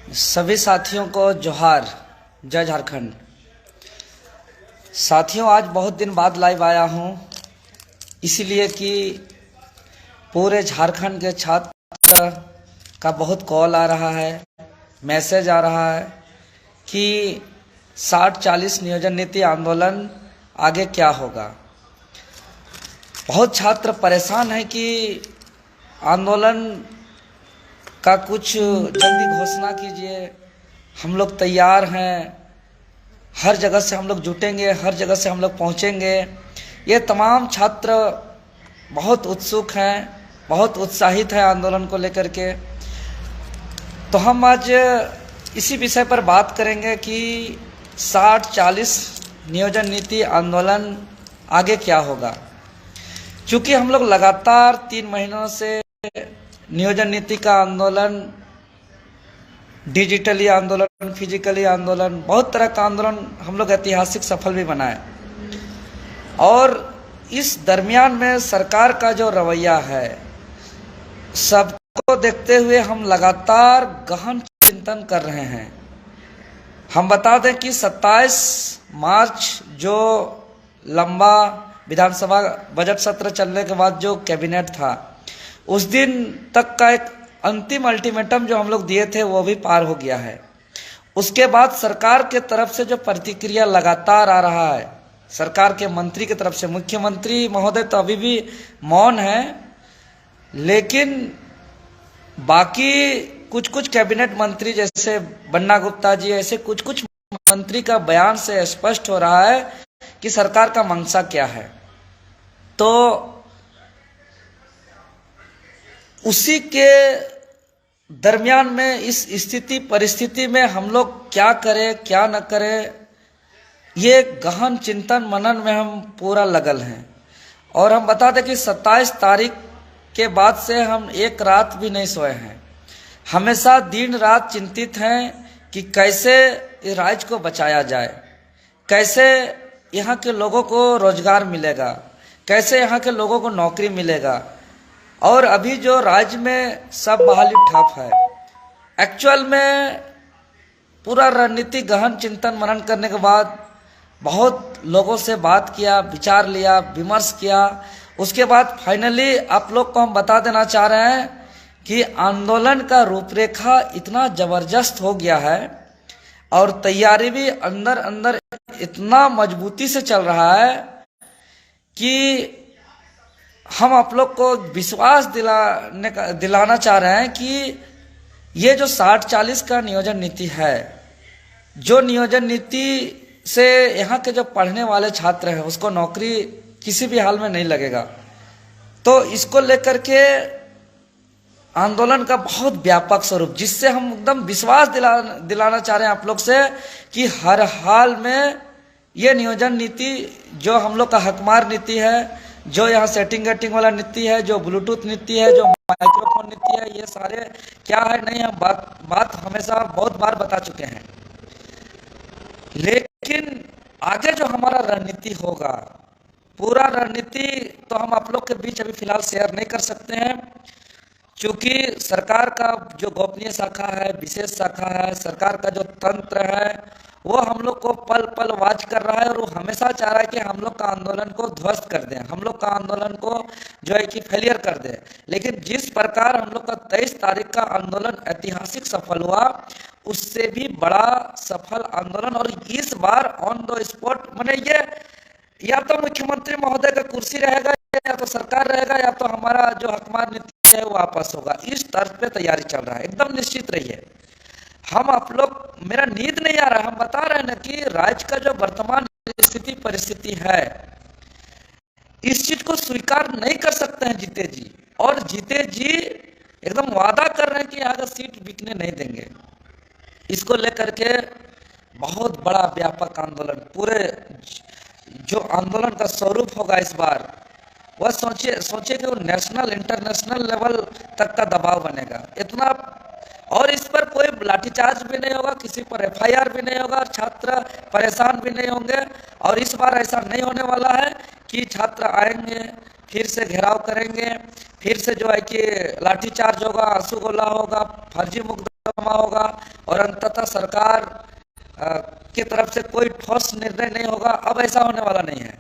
सभी साथियों को जोहार। जय झारखंड। साथियों, आज बहुत दिन बाद लाइव आया हूं, इसलिए कि पूरे झारखंड के छात्र का बहुत कॉल आ रहा है, मैसेज आ रहा है कि 60-40 नियोजन नीति आंदोलन आगे क्या होगा। बहुत छात्र परेशान हैं कि आंदोलन का कुछ जल्दी घोषणा कीजिए, हम लोग तैयार हैं, हर जगह से हम लोग जुटेंगे, हर जगह से हम लोग पहुंचेंगे। ये तमाम छात्र बहुत उत्सुक हैं, बहुत उत्साहित हैं आंदोलन को लेकर के। तो हम आज इसी विषय पर बात करेंगे कि 60-40 नियोजन नीति आंदोलन आगे क्या होगा। चूँकि हम लोग लगातार 3 महीनों से नियोजन नीति का आंदोलन, डिजिटली आंदोलन, फिजिकली आंदोलन, बहुत तरह का आंदोलन हम लोग ऐतिहासिक सफल भी बनाए। और इस दरमियान में सरकार का जो रवैया है, सबको देखते हुए हम लगातार गहन चिंतन कर रहे हैं। हम बता दें कि 27 मार्च जो लंबा विधानसभा बजट सत्र चलने के बाद जो कैबिनेट था, उस दिन तक का एक अंतिम अल्टीमेटम जो हम लोग दिए थे वो भी पार हो गया है। उसके बाद सरकार के तरफ से जो प्रतिक्रिया लगातार आ रहा है, सरकार के मंत्री की तरफ से, मुख्यमंत्री महोदय तो अभी भी मौन है, लेकिन बाकी कुछ कुछ कैबिनेट मंत्री जैसे बन्ना गुप्ता जी, ऐसे कुछ कुछ मंत्री का बयान से स्पष्ट हो रहा है कि सरकार का मंशा क्या है। तो उसी के दरमियान में इस स्थिति परिस्थिति में हम लोग क्या करें क्या न करें, ये गहन चिंतन मनन में हम पूरा लगल हैं। और हम बता दें कि 27 तारीख के बाद से हम एक रात भी नहीं सोए हैं, हमेशा दिन रात चिंतित हैं कि कैसे इस राज्य को बचाया जाए, कैसे यहाँ के लोगों को रोजगार मिलेगा, कैसे यहाँ के लोगों को नौकरी मिलेगा। और अभी जो राज्य में सब बहाली ठप है, एक्चुअल में पूरा रणनीति गहन चिंतन मनन करने के बाद बहुत लोगों से बात किया, विचार लिया, विमर्श किया। उसके बाद फाइनली आप लोग को हम बता देना चाह रहे हैं कि आंदोलन का रूपरेखा इतना जबरदस्त हो गया है और तैयारी भी अंदर अंदर इतना मजबूती से चल रहा है कि हम आप लोग को विश्वास दिलाना चाह रहे हैं कि ये जो 60-40 का नियोजन नीति है, जो नियोजन नीति से यहाँ के जो पढ़ने वाले छात्र हैं उसको नौकरी किसी भी हाल में नहीं लगेगा। तो इसको लेकर के आंदोलन का बहुत व्यापक स्वरूप, जिससे हम एकदम विश्वास दिलाना चाह रहे हैं आप लोग से कि हर हाल में ये नियोजन नीति जो हम लोग का हकमार नीति है, जो यहाँ सेटिंग गेटिंग वाला नीति है, जो ब्लूटूथ नीति है, जो माइक्रोफोन नीति है, ये सारे क्या है नहीं, हम बात हमेशा बहुत बार बता चुके हैं। लेकिन आगे जो हमारा रणनीति होगा, पूरा रणनीति तो हम आप लोग के बीच अभी फिलहाल शेयर नहीं कर सकते हैं, क्योंकि सरकार का जो गोपनीय शाखा है, विशेष शाखा है, सरकार का जो तंत्र है, वो हम लोग को पल पल वाच कर रहा है और वो हमेशा चाह रहा है कि हम लोग का आंदोलन को ध्वस्त कर दें, हम लोग का आंदोलन को जो है कि फेलियर कर दें। लेकिन जिस प्रकार हम लोग का 23 तारीख का आंदोलन ऐतिहासिक सफल हुआ, उससे भी बड़ा सफल आंदोलन, और इस बार ऑन द स्पॉट, माने ये या तो मुख्यमंत्री महोदय का कुर्सी रहेगा, या तो सरकार रहेगा, या तो हमारा जो हकमार नीति है वो वापस होगा। इस तर्ज पे तैयारी चल रहा है, एकदम निश्चित रहिए। हम आप लोग, मेरा नींद नहीं आ रहा, हम बता रहे हैं ना कि राज्य का जो वर्तमान स्थिति परिस्थिति है, इस चीज को स्वीकार नहीं कर सकते हैं जीते जी। और जीते जी एकदम वादा कर रहे हैं कि यहाँ का सीट बिकने नहीं देंगे। इसको लेकर के बहुत बड़ा व्यापक आंदोलन, पूरे जो आंदोलन का स्वरूप होगा इस बार, वह सोचिए कि वो नेशनल इंटरनेशनल लेवल तक का दबाव बनेगा इतना। और इस पर कोई सिर्फ लाठीचार्ज भी नहीं होगा, किसी पर एफआईआर भी नहीं होगा, छात्र परेशान भी नहीं होंगे। और इस बार ऐसा नहीं होने वाला है कि छात्र आएंगे, फिर से घेराव करेंगे, फिर से जो है कि लाठीचार्ज होगा, आंसू गोला होगा, फर्जी मुकदमा होगा और अंततः सरकार की तरफ से कोई ठोस निर्णय नहीं होगा। अब ऐसा होने वाला नहीं है।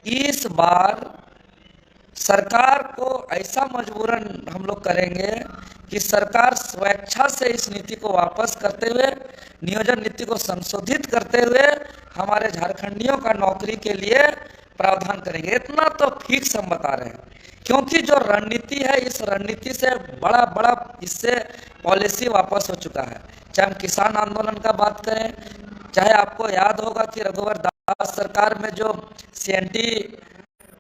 इस बार सरकार को ऐसा मजबूरन हम लोग करेंगे कि सरकार स्वेच्छा से इस नीति को वापस करते हुए, नियोजन नीति को संशोधित करते हुए हमारे झारखंडियों का नौकरी के लिए प्रावधान करेंगे। इतना तो फिक्स हम बता रहे हैं, क्योंकि जो रणनीति है, इस रणनीति से बड़ा बड़ा इससे पॉलिसी वापस हो चुका है। चाहे हम किसान आंदोलन का बात करें, चाहे आपको याद होगा कि रघुवर दास सरकार में जो सीएनटी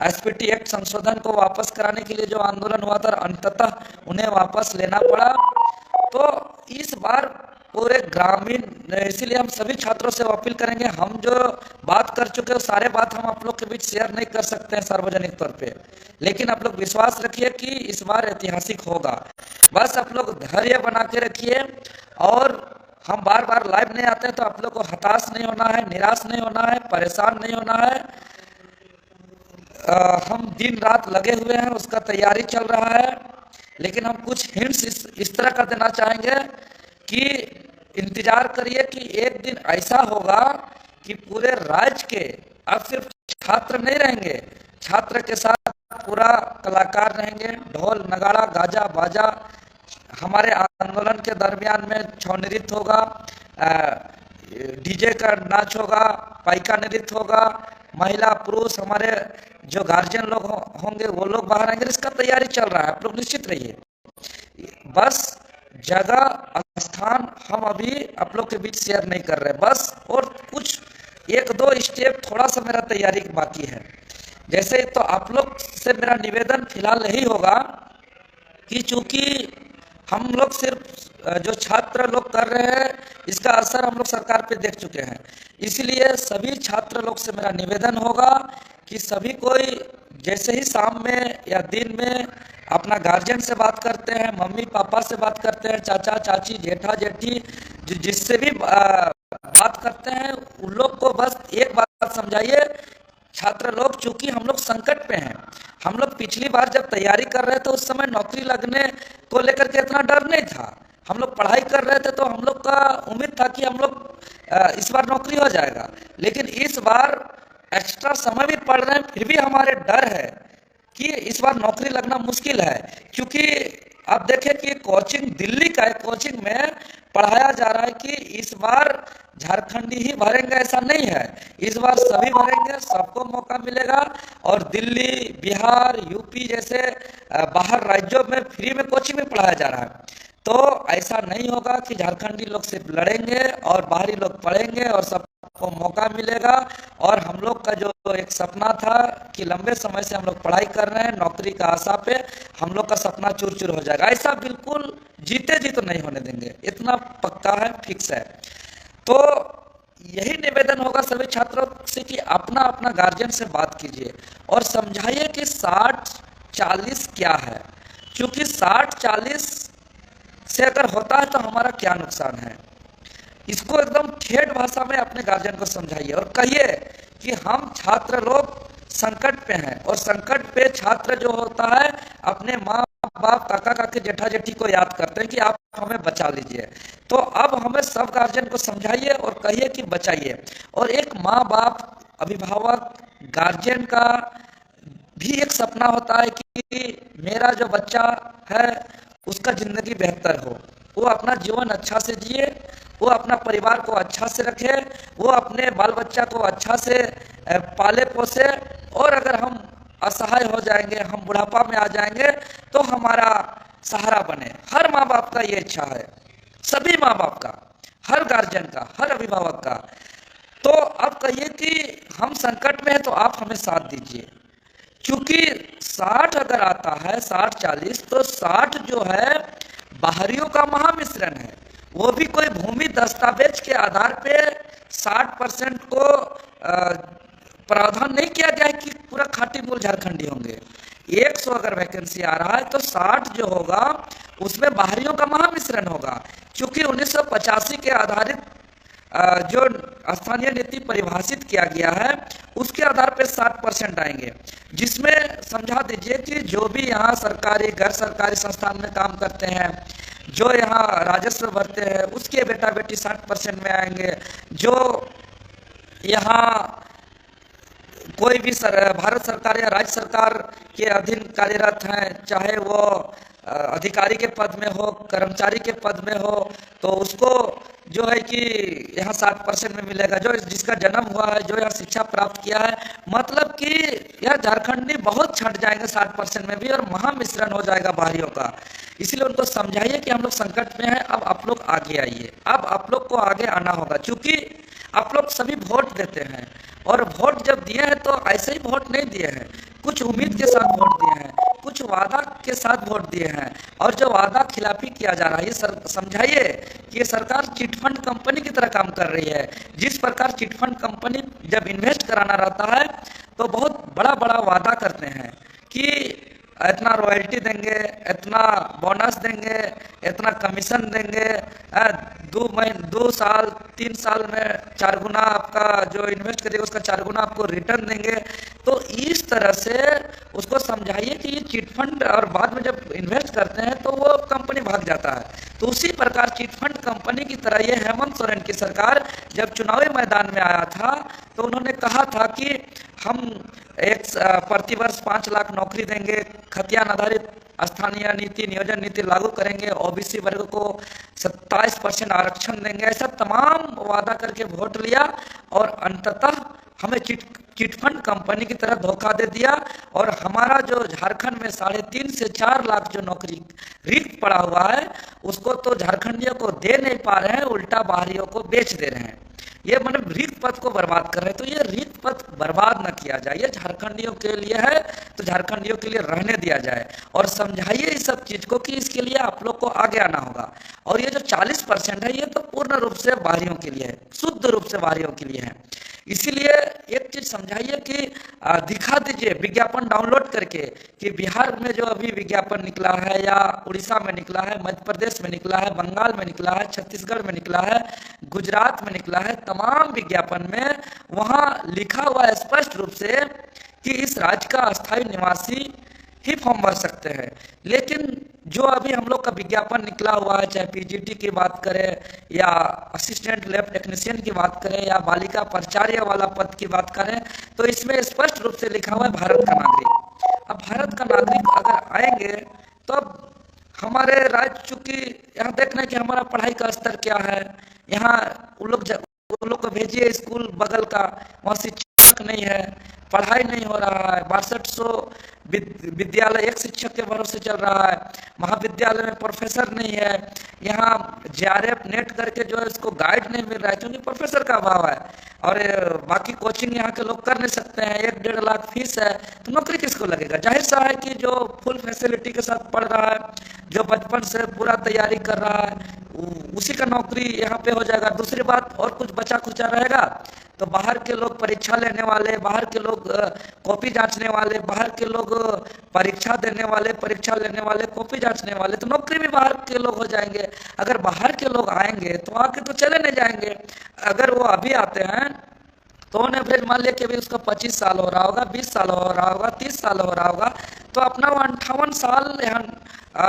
एसपीटी एक्ट संशोधन को वापस कराने के लिए जो आंदोलन हुआ था, अंततः उन्हें वापस लेना पड़ा। तो इस बार पूरे ग्रामीण, इसीलिए हम सभी छात्रों से अपील करेंगे, हम जो बात कर चुके हैं सारे बात हम आप लोग के बीच शेयर नहीं कर सकते हैं सार्वजनिक तौर पे, लेकिन आप लोग विश्वास रखिए कि इस बार ऐतिहासिक होगा। बस आप लोग धैर्य बना के रखिए, और हम बार बार लाइव नहीं आते हैं तो आप लोग को हताश नहीं होना है, निराश नहीं होना है, परेशान नहीं होना है। हम दिन रात लगे हुए हैं, उसका तैयारी चल रहा है। लेकिन हम कुछ हिंट्स इस तरह का देना चाहेंगे कि इंतजार करिए कि एक दिन ऐसा होगा कि पूरे राज्य के, अब सिर्फ छात्र नहीं रहेंगे, छात्र के साथ पूरा कलाकार रहेंगे, ढोल नगाड़ा गाजा बाजा, हमारे आंदोलन के दरमियान में छौ नृत्य होगा, डीजे का नाच होगा, पाइका नृत्य होगा, महिला पुरुष हमारे जो गार्जियन लोग होंगे वो लोग बाहर आएंगे। इसका तैयारी चल रहा है, आप लोग निश्चित रहिए। बस जगह स्थान हम अभी आप लोग के बीच शेयर नहीं कर रहे, बस और कुछ एक दो स्टेप थोड़ा सा मेरा तैयारी बाकी है। जैसे तो आप लोग से मेरा निवेदन फिलहाल यही होगा कि चूंकि हम लोग सिर्फ जो छात्र लोग कर रहे हैं इसका असर हम लोग सरकार पे देख चुके हैं, इसलिए सभी छात्र लोग से मेरा निवेदन होगा कि सभी कोई जैसे ही शाम में या दिन में अपना गार्जियन से बात करते हैं, मम्मी पापा से बात करते हैं, चाचा चाची जेठा जेठी जिससे भी बात करते हैं, उन लोग को बस एक बात समझाइए, छात्र लोग चूंकि हम लोग संकट पे हैं। हम लोग पिछली बार जब तैयारी कर रहे थे उस समय नौकरी लगने को लेकर के इतना डर नहीं था, हम लोग पढ़ाई कर रहे थे तो हम लोग का उम्मीद था कि हम लोग इस बार नौकरी हो जाएगा। लेकिन इस बार एक्स्ट्रा समय भी पढ़ रहे हैं, फिर भी हमारे डर है कि इस बार नौकरी लगना मुश्किल है। क्योंकि आप देखें कि कोचिंग दिल्ली का है, कोचिंग में पढ़ाया जा रहा है कि इस बार झारखंडी ही भरेंगे, ऐसा नहीं है, इस बार सभी भरेंगे, सबको मौका मिलेगा। और दिल्ली, बिहार, यूपी जैसे बाहर राज्यों में फ्री में कोचिंग में पढ़ाया जा रहा है। तो ऐसा नहीं होगा कि झारखंडी लोग सिर्फ लड़ेंगे और बाहरी लोग पढ़ेंगे और सबको मौका मिलेगा। और हम लोग का जो एक सपना था कि लंबे समय से हम लोग पढ़ाई कर रहे हैं, नौकरी का आशा पे हम लोग का सपना चूर चूर हो जाएगा, ऐसा बिल्कुल जीते जी तो नहीं होने देंगे, इतना पक्का है, फिक्स है। तो यही निवेदन होगा सभी छात्रों से कि अपना अपना गार्जियन से बात कीजिए और समझाइए कि 60-40 क्या है, क्योंकि 60-40 से अगर होता है तो हमारा क्या नुकसान है। इसको एकदम ठेठ भाषा में अपने गार्जियन को समझाइए और कहिए कि हम छात्र लोग संकट पे हैं, और संकट पे छात्र जो होता है अपने माँ बाप काका काकी जेठा जेठी को याद करते हैं कि आप हमें बचा लीजिए। तो अब हमें सब गार्जियन को समझाइए और कहिए कि बचाइए। और एक माँ बाप, अभिभावक, गार्जियन का भी एक सपना होता है कि मेरा जो बच्चा है उसका जिंदगी बेहतर हो, वो अपना जीवन अच्छा से जिए, वो अपना परिवार को अच्छा से रखे, वो अपने बाल बच्चा को अच्छा से पाले पोसे। और अगर हम असहाय हो जाएंगे, हम बुढ़ापा में आ जाएंगे तो हमारा सहारा बने। हर माँ बाप का ये इच्छा है, सभी माँ बाप का, हर गार्जियन का, हर अभिभावक का। तो अब कहिए कि हम संकट में हैं तो आप हमें साथ दीजिए, क्योंकि 60 अगर आता है 60-40 तो 60 जो है बाहरियों का महामिश्रण है, वो भी कोई भूमि दस्तावेज के आधार पे 60% को प्रावधान नहीं किया गया है कि पूरा खाटी मूल झारखंडी होंगे। 100 अगर वैकेंसी आ रहा है तो 60 जो होगा उसमें बाहरियों का महामिश्रण होगा। चूंकि 1985 के आधारित जो स्थानीय नीति परिभाषित किया गया है उसके आधार पर 60% आएंगे, जिसमें समझा दीजिए कि जो भी यहाँ सरकारी गैर सरकारी संस्थान में काम करते हैं, जो यहाँ राजस्व भरते हैं, उसके बेटा बेटी 60% में आएंगे। जो यहाँ कोई भी भारत सरकार या राज्य सरकार के अधीन कार्यरत हैं, चाहे वो अधिकारी के पद में हो, कर्मचारी के पद में हो, तो उसको जो है कि यहाँ 60% में मिलेगा। जो जिसका जन्म हुआ है, जो यहाँ शिक्षा प्राप्त किया है, मतलब कि यह झारखंडी बहुत छंट जाएंगे 60% में भी, और महामिश्रण हो जाएगा बाहरियों का। इसलिए उनको समझाइए कि हम लोग संकट में हैं, अब आप लोग आगे आइए, अब आप लोग को आगे आना होगा। चूंकि आप लोग सभी वोट देते हैं, और वोट जब दिए हैं तो ऐसे ही वोट नहीं दिए हैं, कुछ उम्मीद के साथ वोट दिए हैं, कुछ वादा के साथ वोट दिए हैं, और जो वादा खिलाफी किया जा रहा है, ये समझाइए कि ये सरकार चिटफंड कंपनी की तरह काम कर रही है। जिस प्रकार चिटफंड कंपनी जब इन्वेस्ट कराना रहता है तो बहुत बड़ा बड़ा वादा करते हैं कि इतना रॉयल्टी देंगे, इतना बोनस देंगे, इतना कमीशन देंगे, 2 साल 3 साल में 4 गुना आपका जो इन्वेस्ट करेगा उसका 4 गुना आपको रिटर्न देंगे। तो इस तरह से उसको समझाइए कि ये चिटफंड, और बाद में जब इन्वेस्ट करते हैं तो वो कंपनी भाग जाता है। तो उसी प्रकार चिटफंड कंपनी की तरह ये हेमंत सोरेन की सरकार जब चुनावी मैदान में आया था तो उन्होंने कहा था कि हम प्रतिवर्ष 5 लाख नौकरी देंगे, खतियान आधारित स्थानीय नीति नियोजन नीति लागू करेंगे, ओबीसी वर्ग को 27% आरक्षण देंगे, ऐसा तमाम वादा करके वोट लिया, और अंततः हमें चिटफंड कंपनी की तरह धोखा दे दिया। और हमारा जो झारखंड में 3.5 से 4 लाख जो नौकरी रिक्त पड़ा हुआ है उसको तो झारखंडियों को दे नहीं पा रहे हैं, उल्टा बाहरियों को बेच दे रहे हैं। ये मतलब रिक्त पद को बर्बाद कर रहे हैं। तो ये रिक्त पद बर्बाद न किया जाए, ये झारखंडियों के लिए है तो झारखंडियों के लिए रहने दिया जाए, और समझाइए इस सब चीज को कि इसके लिए आप लोग को आगे आना होगा। और ये जो 40% है ये तो पूर्ण रूप से बाहरियों के लिए है, शुद्ध रूप से बाहरियों के लिए है। इसीलिए एक चीज समझाइए कि दिखा दीजिए विज्ञापन डाउनलोड करके कि बिहार में जो अभी विज्ञापन निकला है, या उड़ीसा में निकला है, मध्य प्रदेश में निकला है, बंगाल में निकला है, छत्तीसगढ़ में निकला है, गुजरात में निकला है, तमाम विज्ञापन में वहां लिखा हुआ है स्पष्ट रूप से कि इस राज्य का अस्थायी निवासी ही फॉर्म भर सकते हैं। लेकिन जो अभी हम लोग का विज्ञापन निकला हुआ है, चाहे पीजीटी की बात करें, या असिस्टेंट लैब टेक्नीशियन की बात करें, या बालिका प्राचार्य वाला पद की बात करें, तो इसमें स्पष्ट रूप से लिखा हुआ है भारत का नागरिक। अब भारत का नागरिक अगर आएंगे तो अब हमारे राज्य, चूंकि यहाँ देखना है कि हमारा पढ़ाई का स्तर क्या है, यहाँ उन लोग को भेजिए स्कूल बगल का, वहाँ शिक्षक नहीं है, पढ़ाई नहीं हो रहा है, 6200 विद्यालय एक शिक्षक के भरोसे चल रहा है, महाविद्यालय में प्रोफेसर नहीं है, यहाँ जेआरएफ नेट करके जो है इसको गाइड नहीं मिल रहा है क्योंकि प्रोफेसर का अभाव है, और बाकी कोचिंग यहाँ के लोग कर नहीं सकते हैं, 1-1.5 लाख फीस है, तो नौकरी किसको लगेगा? जाहिर सा है कि जो फुल फैसिलिटी के साथ पढ़ रहा है, जो बचपन से पूरा तैयारी कर रहा है, उसी का नौकरी यहाँ पे हो जाएगा। दूसरी बात, और कुछ बचा खुचा रहेगा तो बाहर के लोग परीक्षा लेने वाले, बाहर के लोग कॉपी जांचने वाले, बाहर के लोग परीक्षा देने वाले, परीक्षा लेने वाले, कॉपी जांचने वाले, तो नौकरी भी बाहर के लोग हो जाएंगे। अगर बाहर के लोग आएंगे तो आके तो चले नहीं जाएंगे। अगर वो अभी आते हैं तो ऑन एवरेज मान लिया कि अभी उसका 25 साल हो रहा होगा, 20 साल हो रहा होगा, 30 साल हो रहा होगा, तो अपना वो 58 साल यहाँ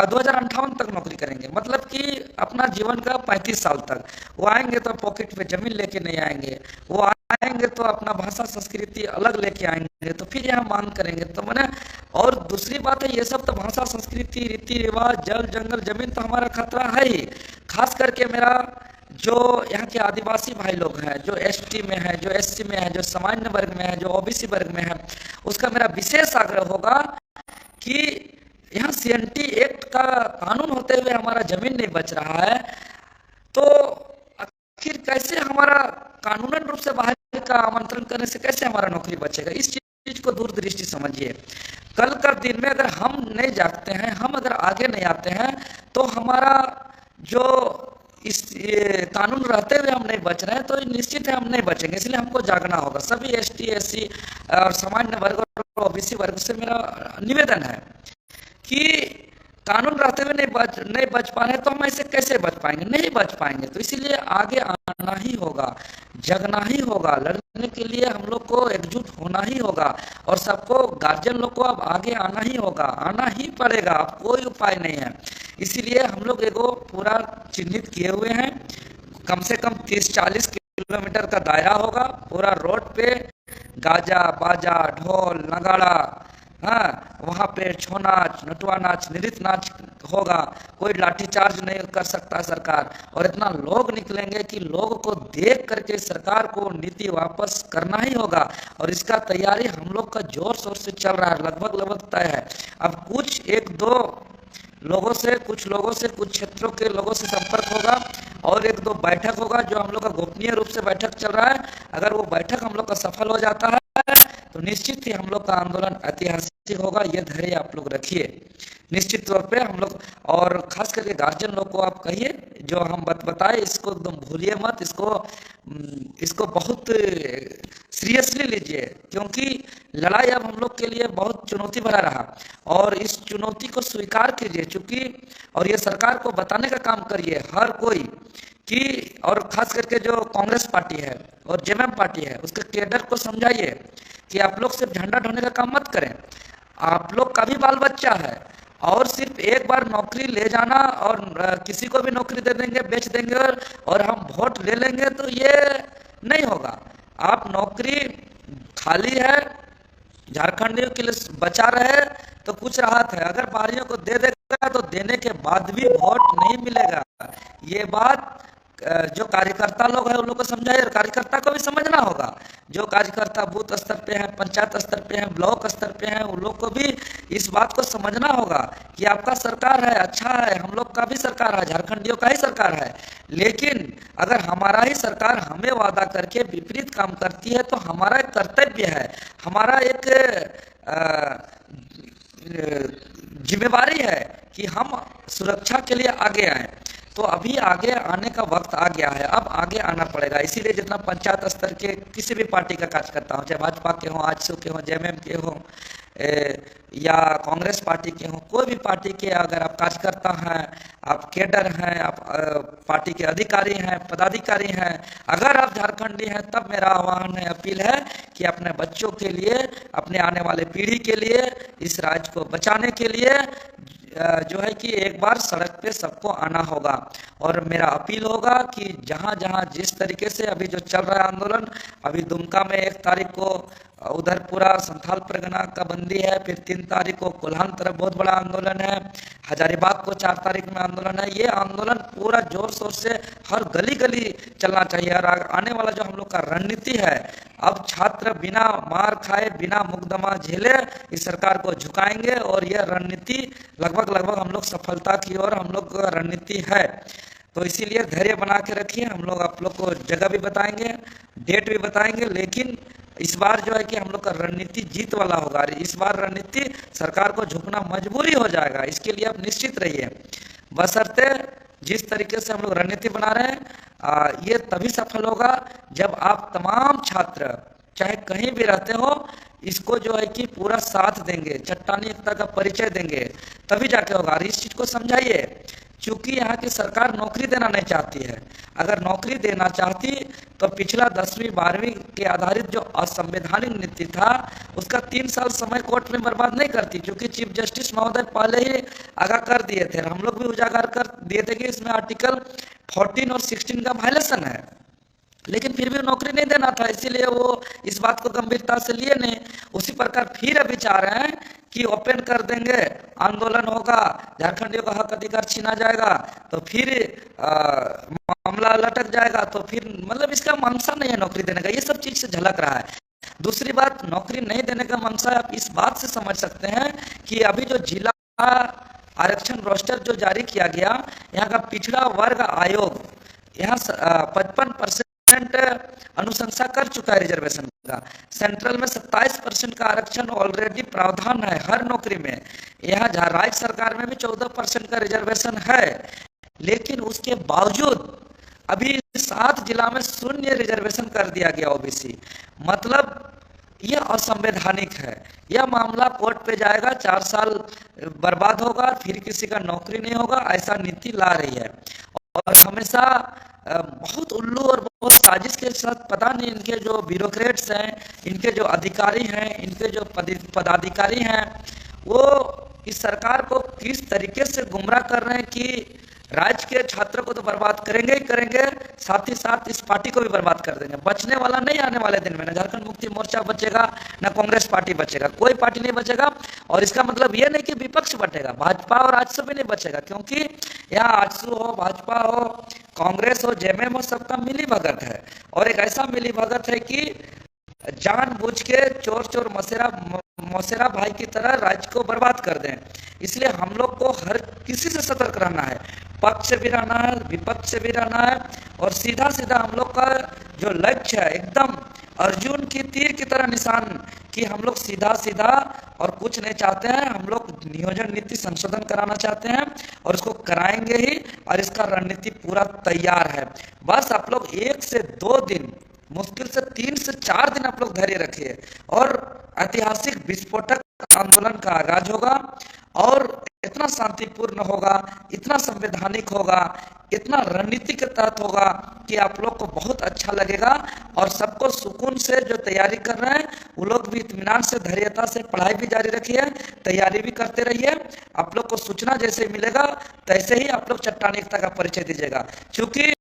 2058 तक नौकरी करेंगे, मतलब कि अपना जीवन का 35 साल तक वो आएंगे। तो पॉकेट में जमीन लेके नहीं आएंगे, वो आएंगे तो अपना भाषा संस्कृति अलग लेके आएंगे, तो फिर यहाँ मांग करेंगे। तो मैंने, और दूसरी बात है, ये सब तो भाषा संस्कृति रीति रिवाज जल जंगल जमीन तो हमारा खतरा है ही। खास करके मेरा जो यहाँ के आदिवासी भाई लोग हैं, जो एसटी में है, जो एससी में है, जो सामान्य वर्ग में है, जो ओबीसी वर्ग में है, उसका मेरा विशेष आग्रह होगा कि यहाँ सीएनटी एक्ट का कानून होते हुए हमारा जमीन नहीं बच रहा है, तो आखिर कैसे हमारा कानूनन रूप से बाहर का आमंत्रण करने से कैसे हमारा नौकरी बचेगा? इस चीज को दूरदृष्टि समझिए। कल का दिन में अगर हम नहीं जागते हैं, हम अगर आगे नहीं आते हैं, तो हमारा जो इस कानून रहते हुए हम नहीं बच रहे हैं, तो निश्चित है हम नहीं बचेंगे। इसलिए हमको जागना होगा। सभी एसटी एससी और सामान्य वर्ग और ओबीसी वर्ग से मेरा निवेदन है कि कानून रहते हुए नहीं बच पा रहे, तो हम ऐसे कैसे बच पाएंगे? नहीं बच पाएंगे। तो इसीलिए आगे आना ही होगा, जगना ही होगा, लड़ने के लिए हम लोग को एकजुट होना ही होगा, और सबको, गार्जियन लोग को अब आगे आना ही होगा, आना ही पड़ेगा, अब कोई उपाय नहीं है। इसीलिए हम लोग एगो पूरा चिन्हित किए हुए हैं, कम से कम 30-40 किलोमीटर का दायरा होगा, पूरा रोड पे गाजा बाजा ढोल नगाड़ा, हाँ, वहाँ पे छो नाच, नटुआ नाच, नृत्य नाच होगा, कोई लाठीचार्ज नहीं कर सकता सरकार। और इतना लोग निकलेंगे कि लोगों को देख करके सरकार को नीति वापस करना ही होगा, और इसका तैयारी हम लोग का जोर शोर से चल रहा है, लगभग तय है। अब कुछ एक दो लोगों से, कुछ क्षेत्रों के लोगों से संपर्क होगा, और एक दो बैठक होगा, जो हम लोग का गोपनीय रूप से बैठक चल रहा है। अगर वो बैठक हम लोग का सफल हो जाता है तो निश्चित ही हम लोग का आंदोलन ऐतिहासिक होगा, ये धैर्य आप लोग रखिए। निश्चित तौर पे हम लोग, और खास करके गार्जियन लोग को आप कहिए, जो हम बताए इसको एकदम भूलिए मत, इसको बहुत सीरियसली लीजिए, क्योंकि लड़ाई अब हम लोग के लिए बहुत चुनौती भरा रहा, और इस चुनौती को स्वीकार कीजिए, चूंकि, और ये सरकार को बताने का काम करिए हर कोई कि, और खास करके जो कांग्रेस पार्टी है और जेएमएम पार्टी है, उसके कैडर को समझाइए कि आप लोग सिर्फ झंडा ढोने का काम मत करें, आप लोग का भी बाल बच्चा है, और सिर्फ एक बार नौकरी ले जाना और किसी को भी नौकरी दे देंगे, बेच देंगे, और हम वोट ले लेंगे, तो ये नहीं होगा। आप नौकरी खाली है, झारखंडियों के लिए बचा रहे तो कुछ राहत है, अगर बाहरियों को दे देगा तो देने के बाद भी वोट नहीं मिलेगा। ये बात जो कार्यकर्ता लोग हैं उन लोग को समझाइए, और कार्यकर्ता को भी समझना होगा, जो कार्यकर्ता बूथ स्तर पे हैं, पंचायत स्तर पे हैं, ब्लॉक स्तर पे हैं, उन लोग को भी इस बात को समझना होगा कि आपका सरकार है, अच्छा है, हम लोग का भी सरकार है, झारखंडियों का ही सरकार है, लेकिन अगर हमारा ही सरकार हमें वादा करके विपरीत काम करती है तो हमारा एक कर्तव्य है, हमारा एक जिम्मेवारी है कि हम सुरक्षा के लिए आगे आए। तो अभी आगे आने का वक्त आ गया है, अब आगे आना पड़ेगा। इसीलिए जितना पंचायत स्तर के किसी भी पार्टी का कार्यकर्ता हो, चाहे भाजपा के हो, आजसू के हो, जेएमएम के हो, या कांग्रेस पार्टी के हो, कोई भी पार्टी के अगर आप कार्यकर्ता हैं, आप कैडर हैं, आप पार्टी के अधिकारी हैं, पदाधिकारी हैं, अगर आप झारखंडी हैं, तब मेरा आह्वान है, अपील है कि अपने बच्चों के लिए, अपने आने वाले पीढ़ी के लिए, इस राज्य को बचाने के लिए जो है कि एक बार सड़क पे सबको आना होगा। और मेरा अपील होगा कि जहां जहां जिस तरीके से अभी जो चल रहा है आंदोलन, अभी दुमका में 1 तारीख को उधर पूरा संथाल परगना का बंदी है, फिर 3 तारीख को कोल्हान तरफ बहुत बड़ा आंदोलन है, हजारीबाग को 4 तारीख में आंदोलन है। ये आंदोलन पूरा जोर शोर से हर गली गली चलना चाहिए। और आने वाला जो हम लोग का रणनीति है, अब छात्र बिना मार खाए, बिना मुकदमा झेले इस सरकार को झुकाएंगे, और यह रणनीति लगभग हम लोग सफलता की ओर हम लोग का रणनीति है। तो इसीलिए धैर्य बना के रखिए, हम लोग आप लोग को जगह भी बताएंगे, डेट भी बताएंगे, लेकिन इस बार जो है कि हम लोग का रणनीति जीत वाला होगा। इस बार रणनीति सरकार को झुकना मजबूरी हो जाएगा, इसके लिए आप निश्चित रहिए। बशर्ते जिस तरीके से हम लोग रणनीति बना रहे हैं, ये तभी सफल होगा जब आप तमाम छात्र चाहे कहीं भी रहते हो, इसको जो है कि पूरा साथ देंगे, चट्टानी एकता का परिचय देंगे, तभी जाके होगा। इस चीज को समझाइए, चूंकि यहाँ की सरकार नौकरी देना नहीं चाहती है। अगर नौकरी देना चाहती तो पिछला 10वीं 12वीं के आधारित जो असंवैधानिक नीति था, उसका 3 साल समय कोर्ट में बर्बाद नहीं करती, क्योंकि चीफ जस्टिस महोदय पहले ही आगाह कर दिए थे, हम लोग भी उजागर कर दिए थे कि इसमें आर्टिकल 14 और 16 का वायलेशन है, लेकिन फिर भी नौकरी नहीं देना था, इसीलिए वो इस बात को गंभीरता से लिए नहीं। उसी प्रकार फिर अभी चाह रहे हैं कि ओपन कर देंगे, आंदोलन होगा, झारखंडियों का हक अधिकार छीना जाएगा, तो फिर मामला लटक जाएगा, तो फिर मतलब इसका मंशा नहीं है नौकरी देने का, ये सब चीज से झलक रहा है। दूसरी बात, नौकरी नहीं देने का मंशा आप इस बात से समझ सकते हैं कि अभी जो जिला आरक्षण रोस्टर जो जारी किया गया, यहाँ का पिछड़ा वर्ग आयोग यहाँ 55% अनुशंसा कर चुका है रिजर्वेशन का। सेंट्रल में 27% का आरक्षण ऑलरेडी प्रावधान है हर नौकरी में। यहाँ राज्य सरकार में भी 14% का रिजर्वेशन है, लेकिन उसके बावजूद अभी 7 जिला में 0 रिजर्वेशन कर दिया गया ओबीसी। मतलब यह असंवैधानिक है। यह मामला कोर्ट पे जाएगा, 4 साल बर्बाद होगा, फिर किसी का नौकरी नहीं होगा, ऐसा नीति ला रही है। और हमेशा बहुत उल्लू और बहुत साजिश के साथ, पता नहीं इनके जो ब्यूरोक्रेट्स हैं, इनके जो अधिकारी हैं, इनके जो पदाधिकारी हैं, वो इस सरकार को किस तरीके से गुमराह कर रहे हैं कि राज्य के छात्रों को तो बर्बाद करेंगे ही करेंगे, साथ ही साथ इस पार्टी को भी बर्बाद कर देंगे। बचने वाला नहीं आने वाले दिन में, ना झारखंड मुक्ति मोर्चा बचेगा, ना कांग्रेस पार्टी बचेगा, कोई पार्टी नहीं बचेगा। और इसका मतलब ये नहीं कि विपक्ष बचेगा, भाजपा और आजसू भी नहीं बचेगा, क्योंकि यहाँ आजसू हो, भाजपा हो, कांग्रेस हो, जेएमएम हो, सबका मिली भगत है। और एक ऐसा मिली भगत है कि जानबूझ के चोर चोर मौसेरा भाई की तरह राज्य को बर्बाद कर दें। इसलिए हम लोग को हर किसी से सतर्क रहना है, पक्ष से भी रहना है, विपक्ष से भी रहना है। और सीधा सीधा हम लोग का जो लक्ष्य है, एकदम अर्जुन की तीर की तरह निशान, कि हम लोग सीधा सीधा और कुछ नहीं चाहते हैं। हम लोग नियोजन नीति संशोधन कराना चाहते हैं और उसको कराएंगे ही, और इसका रणनीति पूरा तैयार है। बस आप लोग 1 से 2 दिन, मुश्किल से 3 से 4 दिन आप लोग धैर्य रखिए, और ऐतिहासिक विस्फोटक आंदोलन का आगाज होगा। और इतना शांतिपूर्ण होगा, इतना संवैधानिक होगा, इतना रणनीति के तहत होगा कि आप लोग को बहुत अच्छा लगेगा। और सबको सुकून से जो तैयारी कर रहे हैं, वो लोग भी इत्मीनान से, धैर्यता से पढ़ाई भी जारी रखिए, तैयारी भी करते रहिए। आप लोग को सूचना जैसे मिलेगा तैसे ही आप लोग चट्टान एकता का परिचय दीजिएगा। क्योंकि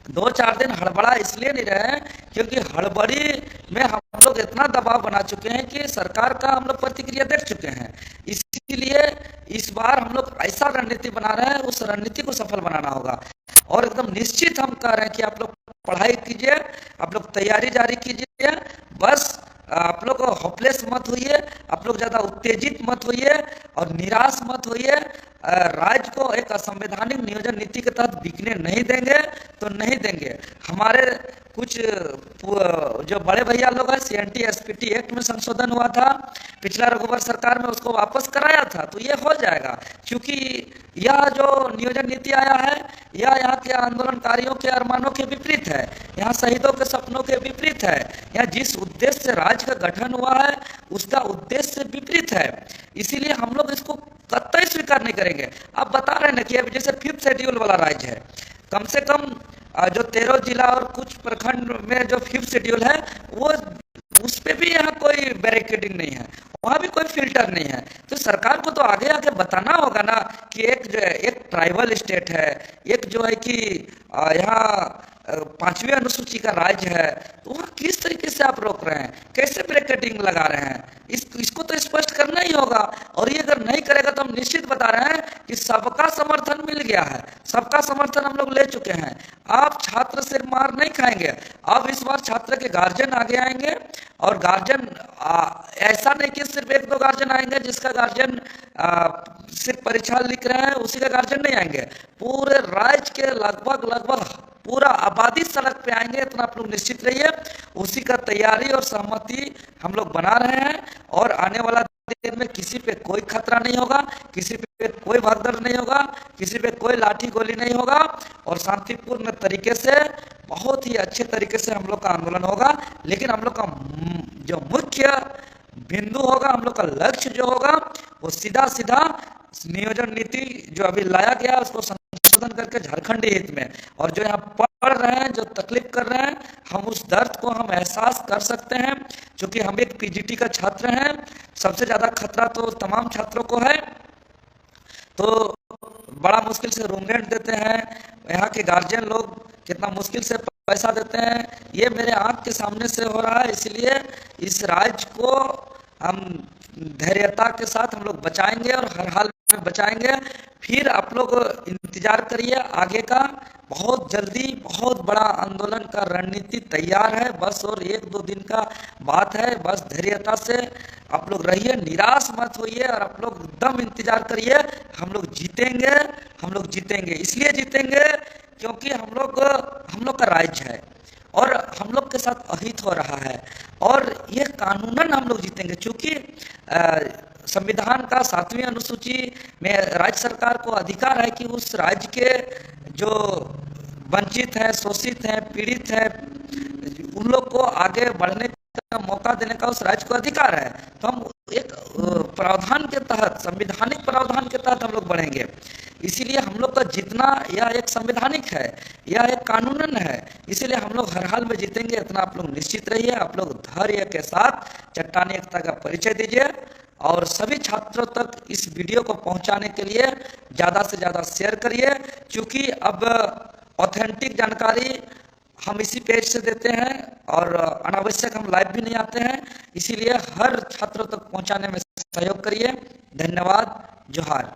2-4 दिन हड़बड़ा इसलिए नहीं रहे क्योंकि हड़बड़ी में हम लोग इतना दबाव बना चुके हैं कि सरकार का हम लोग प्रतिक्रिया देख चुके हैं। इसीलिए इस बार हम लोग ऐसा रणनीति बना रहे हैं, उस रणनीति को सफल बनाना होगा। और एकदम निश्चित हम कह रहे हैं कि आप लोग पढ़ाई कीजिए, आप लोग तैयारी जारी कीजिए। बस आप लोग होपलेस मत होइए, आप लोग ज्यादा उत्तेजित मत होइए और निराश मत होइए। राज्य को एक असंवैधानिक नियोजन नीति के तहत बिकने नहीं देंगे, तो नहीं देंगे। हमारे कुछ जो बड़े भैया लोग हैं, सीएनटी एसपीटी एक्ट में संशोधन हुआ था पिछला रघुवर सरकार में, उसको वापस कराया था, तो ये हो जाएगा। क्योंकि यह जो नियोजन नीति आया है, यह यहाँ के आंदोलनकारियों के अरमानों के विपरीत है, यहाँ शहीदों के सपनों के विपरीत है, यहाँ जिस उद्देश्य से राज्य का गठन हुआ है उसका उद्देश्य से विपरीत है। इसीलिए हम लोग इसको कतई स्वीकार नहीं करेंगे। आप बता रहे हैं ना कि अभी जैसे 5th शेड्यूल वाला राज्य है, कम से कम जो 13 जिला और कुछ प्रखंड में जो 5th शेड्यूल है, वो उस पे भी यहाँ कोई बैरिकेडिंग नहीं है, वहां भी कोई फिल्टर नहीं है। तो सरकार को तो आगे आके बताना होगा ना कि एक ट्राइबल स्टेट है, एक जो है कि यहाँ 5वीं अनुसूची का राज्य है, तो वहाँ किस तरीके से आप रोक रहे हैं, कैसे ब्रैकेटिंग लगा रहे हैं, इसको तो स्पष्ट करना ही होगा। और ये अगर नहीं करेगा तो हम निश्चित बता रहे हैं कि सबका समर्थन मिल गया है, सबका समर्थन हम लोग ले चुके हैं। आप छात्र से मार नहीं खाएंगे। अब इस बार छात्र के गार्जियन आगे आएंगे, और गार्जियन ऐसा नहीं कि सिर्फ 1-2 गार्जियन आएंगे, जिसका गार्जियन सिर्फ परीक्षा लिख रहे हैं उसी का गार्जियन नहीं आएंगे। पूरे राज्य के लगभग पूरा आबादी सड़क पे आएंगे, इतना आप लोग निश्चित रहिए। उसी का तैयारी और सहमति हम लोग बना रहे हैं, और आने वाला दिन में किसी पे कोई खतरा नहीं होगा, किसी पे कोई भगदड़ नहीं होगा, किसी पे कोई लाठी गोली नहीं होगा, और शांतिपूर्ण तरीके से, बहुत ही अच्छे तरीके से हम लोग का आंदोलन होगा। लेकिन हम लोग का जो मुख्य बिंदु होगा, हम लोग का लक्ष्य जो होगा, वो सीधा सीधा नियोजन नीति जो अभी लाया गया उसको संशोधन करके झारखंड हित में, और जो यहाँ पढ़ रहे हैं, जो तकलीफ कर रहे हैं, हम उस दर्द को हम एहसास कर सकते हैं। क्योंकि हम एक पीजीटी का छात्र हैं, सबसे ज्यादा खतरा तो तमाम छात्रों को है। तो बड़ा मुश्किल से रूम रेंट देते हैं, यहाँ के गार्जियन लोग कितना मुश्किल से पैसा देते हैं, ये मेरे आंख के सामने से हो रहा है। इसलिए इस राज्य को हम धैर्यता के साथ हम लोग बचाएंगे, और हर हाल में बचाएंगे। फिर आप लोग इंतजार करिए आगे का, बहुत जल्दी बहुत बड़ा आंदोलन का रणनीति तैयार है। बस और 1-2 दिन का बात है। बस धैर्यता से आप लोग रहिए, निराश मत होइए, और आप लोग एकदम इंतजार करिए। हम लोग जीतेंगे, हम लोग जीतेंगे। इसलिए जीतेंगे क्योंकि हम लोग का राज्य है, और हम लोग के साथ अहित हो रहा है, और ये कानूनन हम लोग जीतेंगे। क्योंकि संविधान का 7वीं अनुसूची में राज्य सरकार को अधिकार है कि उस राज्य के जो वंचित हैं, शोषित हैं, पीड़ित हैं, उन लोग को आगे बढ़ने का मौका देने का उस राज्य को अधिकार है। तो हम एक प्रावधान के तहत, संवैधानिक प्रावधान के तहत हम लोग बढ़ेंगे। इसीलिए हम लोग का जीतना यह एक संवैधानिक है, यह एक कानूनन है, इसीलिए हम लोग हर हाल में जीतेंगे, इतना आप लोग निश्चित रहिए। आप लोग धैर्य के साथ चट्टानी एकता का परिचय दीजिए और सभी छात्रों तक इस वीडियो को पहुंचाने के लिए ज़्यादा से ज़्यादा शेयर करिए, क्योंकि अब ऑथेंटिक जानकारी हम इसी पेज से देते हैं और अनावश्यक हम लाइव भी नहीं आते हैं, इसीलिए हर छात्रों तक पहुंचाने में सहयोग करिए। धन्यवाद। जोहार।